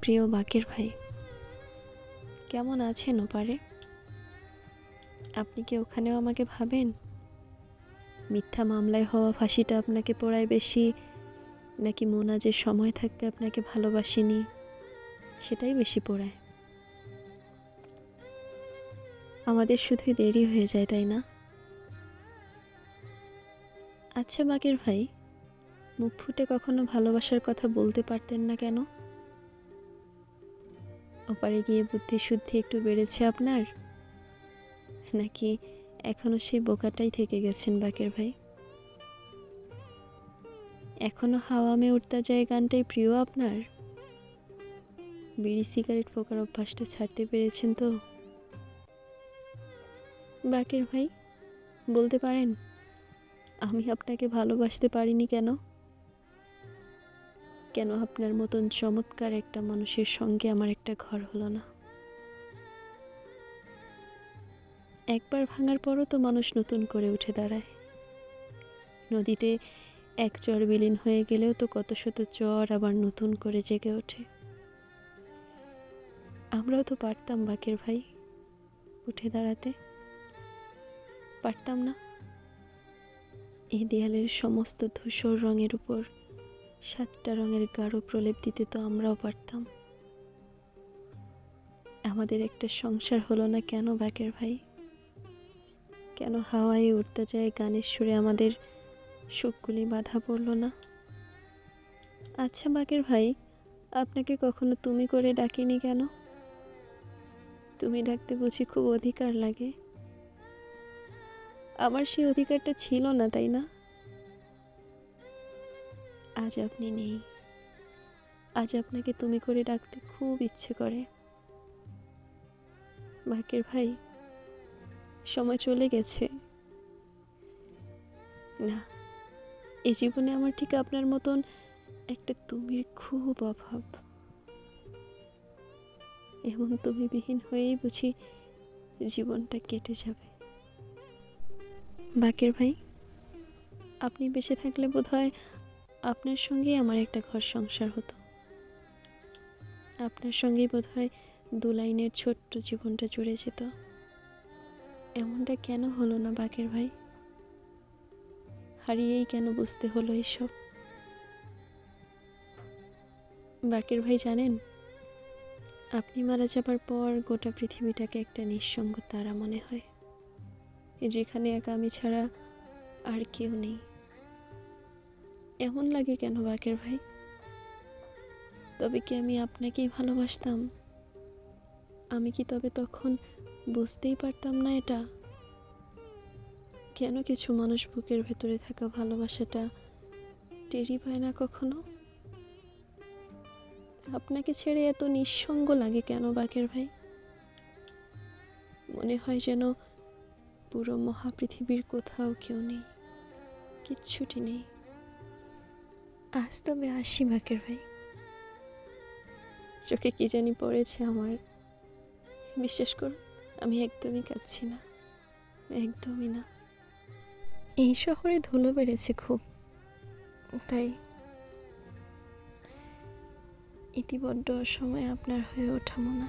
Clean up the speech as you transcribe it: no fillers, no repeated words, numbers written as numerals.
প্রিয় বাকের ভাই, কেমন আছেন ওপারে? আপনি কি ওখানেও আমাকে ভাবেন? মিথ্যা মামলায় হওয়া ফাঁসিটা আপনাকে পোড়ায় বেশি, নাকি মোনাজের সময় থাকতে আপনাকে ভালোবাসিনি সেটাই বেশি পোড়ায়? আমাদের শুধুই দেরি হয়ে যায়, তাই না? আচ্ছা বাকের ভাই, মুখ ফুটে কখনো ভালোবাসার কথা বলতে পারতেন না কেন? ওপারে গিয়ে বুদ্ধি শুদ্ধি একটু বেড়েছে আপনার, নাকি এখনো সেই বোকাটাই থেকে গেছেন বাকের ভাই? এখনো হাওয়া মে উড়তা যায় গানটাই প্রিয় আপনার? বিড়ি সিগারেট ফোকার অভ্যাসটা ছাড়তে পেরেছেন তো? বাকের ভাই, বলতে পারেন আমি আপনাকে ভালোবাসতে পারিনি কেন? কেন আপনার মতন চমৎকার একটা মানুষের সঙ্গে আমার একটা ঘর হলো না? একবার ভাঙার পরও তো মানুষ নতুন করে উঠে দাঁড়ায়। নদীতে এক চর বিলীন হয়ে গেলেও তো কত শত চর আবার নতুন করে জেগে ওঠে। আমরাও তো পারতাম বাকের ভাই উঠে দাঁড়াতে, পারতাম না? এই দেয়ালের সমস্ত ধূসর রঙের উপর 7টা রঙের গাঢ় প্রলেপ দিতে তো আমরাও পারতাম। আমাদের একটা সংসার হলো না কেন বাকের ভাই? কেন হাওয়ায় উড়তে যায় গানের সুরে আমাদের সুখগুলি বাধা পড়ল না? আচ্ছা বাকের ভাই, আপনাকে কখনো তুমি করে ডাকিনি কেন? তুমি ডাকতে বুঝি খুব অধিকার লাগে? আমার সেই অধিকারটা ছিল না, তাই না? আজ আপনি নেই, আজ আপনাকে তুমি করে ডাকতে খুব ইচ্ছে করে। বাকের ভাই, সময় চলে গেছে। না, এই জীবনে আমার ঠিক আপনার মতন একটা তুমির খুব অভাব। এমন তুমি বিহীন হয়েই বুঝি জীবনটা কেটে যাবে। বাকের ভাই, আপনি বেঁচে থাকলে বোধহয় আপনার সঙ্গেই আমার একটা ঘর সংসার হতো। আপনার সঙ্গেই বোধহয় 2 লাইনের ছোট্ট জীবনটা জুড়ে যেত। এমনটা কেন হলো না বাকের ভাই? হারিয়েই কেন বুঝতে হলো এসব? বাকের ভাই জানেন, আপনি মারা যাবার পর গোটা পৃথিবীটাকে একটা নিঃসঙ্গ তারা মনে হয়, যেখানে একা আমি ছাড়া আর কেউ নেই। এমন লাগে কেন বাকের ভাই? তবে কি আমি আপনাকেই ভালোবাসতাম? আমি কি তবে তখন বুঝতেই পারতাম না এটা? কেন কিছু মানুষ বুকের ভেতরে থাকা ভালোবাসাটা টেরই পায় না কখনো? আপনাকে ছেড়ে এত নিঃসঙ্গ লাগে কেন বাকের ভাই? মনে হয় যেন পুরো মহাপৃথিবীর কোথাও কেউ নেই, কিচ্ছুটি নেই। আজ তবে আসি বাকের ভাই, চোখে কি জানি পড়েছে আমার। বিশ্বাস করুন, আমি একদমই কাঁদছি না, একদমই না। এই শহরে ধুলো বেড়েছে খুব, তাই ইতিবড্ড অসময়ে আপনার হয়ে ওঠা মোনা।